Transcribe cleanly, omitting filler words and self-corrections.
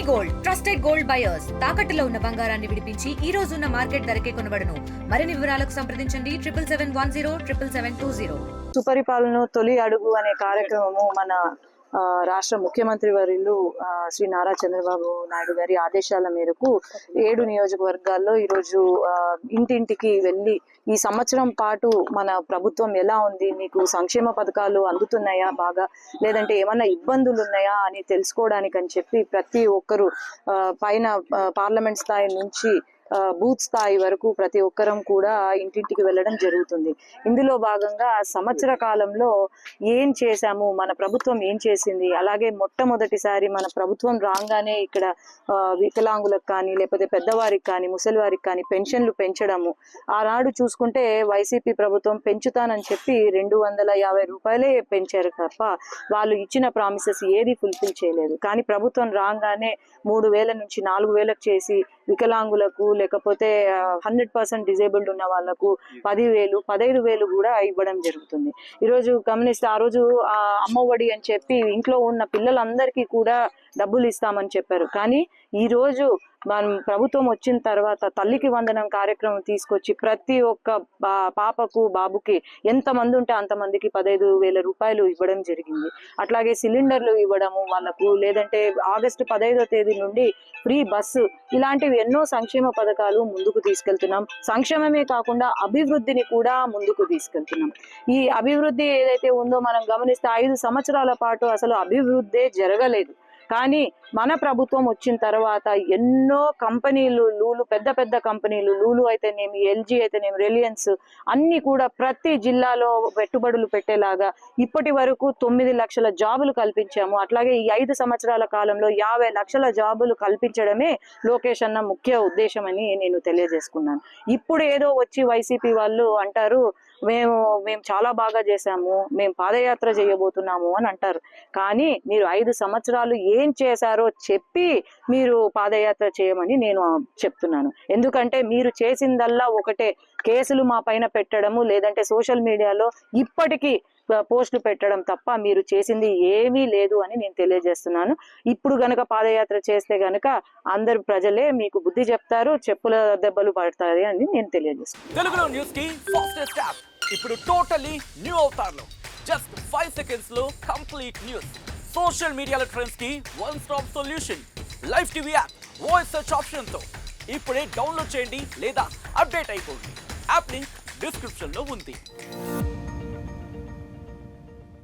Gold trusted gold buyers తాకట్టులో ఉన్న బంగారాన్ని విడిపించి ఈ రోజు ఉన్న మార్కెట్ ధరకే కొనబడును. మరిన్ని వివరాలకు సంప్రదించండి 7771077720. సుపరిపాలన తొలి అడుగు అనే కార్యక్రమము మన రాష్ట్ర ముఖ్యమంత్రి వర్యులు శ్రీ నారా చంద్రబాబు నాయుడు గారి ఆదేశాల మేరకు 7 నియోజకవర్గాల్లో ఈరోజు ఇంటింటికి వెళ్ళి ఈ సంవత్సరం పాటు మన ప్రభుత్వం ఎలా ఉంది, మీకు సంక్షేమ పథకాలు అందుతున్నాయా బాగా, లేదంటే ఏమన్నా ఇబ్బందులు ఉన్నాయా అని తెలుసుకోవడానికి అని చెప్పి ప్రతి ఒక్కరు పైన పార్లమెంట్ స్థాయి నుంచి బూత్ స్థాయి వరకు ప్రతి ఒక్కరం కూడా ఇంటింటికి వెళ్ళడం జరుగుతుంది. ఇందులో భాగంగా సంవత్సర కాలంలో ఏం చేశాము, మన ప్రభుత్వం ఏం చేసింది, అలాగే మొట్టమొదటిసారి మన ప్రభుత్వం రాగానే ఇక్కడ వికలాంగులకు కానీ లేకపోతే పెద్దవారికి కానీ ముసలివారికి కానీ పెన్షన్లు పెంచడము. ఆనాడు చూసుకుంటే వైసీపీ ప్రభుత్వం పెంచుతానని చెప్పి 250 రూపాయలే పెంచారు తప్ప వాళ్ళు ఇచ్చిన ప్రామిసెస్ ఏది ఫుల్ఫిల్ చేయలేదు. కానీ ప్రభుత్వం రాగానే 3000 నుంచి 4000 చేసి వికలాంగులకు లేకపోతే 100% డిజేబుల్డ్ ఉన్న వాళ్ళకు 10,000, 15,000 కూడా ఇవ్వడం జరుగుతుంది. ఈరోజు గమనిస్తే ఆ రోజు అమ్మఒడి అని చెప్పి ఇంట్లో ఉన్న పిల్లలందరికీ కూడా డబ్బులు ఇస్తామని చెప్పారు. కానీ ఈ రోజు మనం ప్రభుత్వం వచ్చిన తర్వాత తల్లికి వందనం కార్యక్రమం తీసుకొచ్చి ప్రతి ఒక్క పాపకు బాబుకి ఎంతమంది ఉంటే అంతమందికి 15,000 రూపాయలు ఇవ్వడం జరిగింది. అట్లాగే సిలిండర్లు ఇవ్వడము వాళ్ళకు, లేదంటే ఆగస్టు 15వ తేదీ నుండి ఫ్రీ బస్సు, ఇలాంటివి ఎన్నో సంక్షేమ పథకాలు ముందుకు తీసుకెళ్తున్నాం. సంక్షేమమే కాకుండా అభివృద్ధిని కూడా ముందుకు తీసుకెళ్తున్నాం. ఈ అభివృద్ధి ఏదైతే ఉందో మనం గమనిస్తే 5 సంవత్సరాల పాటు అసలు అభివృద్ధే జరగలేదు. కానీ మన ప్రభుత్వం వచ్చిన తర్వాత ఎన్నో కంపెనీలు, పెద్ద పెద్ద కంపెనీలు, లూలు అయితేనేమి, ఎల్జీ అయితేనేమి, రిలయన్స్ అన్ని కూడా ప్రతి జిల్లాలో పెట్టుబడులు పెట్టేలాగా ఇప్పటి వరకు 9 లక్షల జాబులు కల్పించాము. అట్లాగే ఈ 5 సంవత్సరాల కాలంలో 50 లక్షల జాబులు కల్పించడమే లోకేష్ అన్న ముఖ్య ఉద్దేశం అని నేను తెలియజేసుకున్నాను. ఇప్పుడు ఏదో వచ్చి వైసీపీ వాళ్ళు అంటారు మేము చాలా బాగా చేశాము, మేము పాదయాత్ర చేయబోతున్నాము అని అంటారు. కానీ మీరు 5 సంవత్సరాలు ఏం చేశారో చెప్పి మీరు పాదయాత్ర చేయమని నేను చెప్తున్నాను. ఎందుకంటే మీరు చేసిందల్లా ఒకటే, కేసులు మా పైన పెట్టడము, లేదంటే సోషల్ మీడియాలో ఇప్పటికీ పోస్టులు పెట్టడం తప్ప మీరు చేసింది ఏమీ లేదు అని నేను తెలియజేస్తున్నాను. ఇప్పుడు గనక పాదయాత్ర చేస్తే గనక అందరు ప్రజలే మీకు బుద్ధి చెప్తారు, చెప్పుల దెబ్బలు పడతాయి అని నేను తెలియజేస్తున్నాను. తెలుగులో న్యూస్ కి ఫాస్టెస్ట్ యాప్ ఇప్పుడు టోటల్లీ న్యూ అవతార్లో జస్ట్ 5 సెకండ్స్ లో కంప్లీట్ న్యూస్. సోషల్ మీడియాలో ట్రెండ్స్ కి one stop solution. Live TV app voice search option తో ఇప్పుడే డౌన్లోడ్ చేయండి లేదా అప్డేట్ అయిపోండి. యాప్ లింక్ డిస్క్రిప్షన్ లో ఉంది.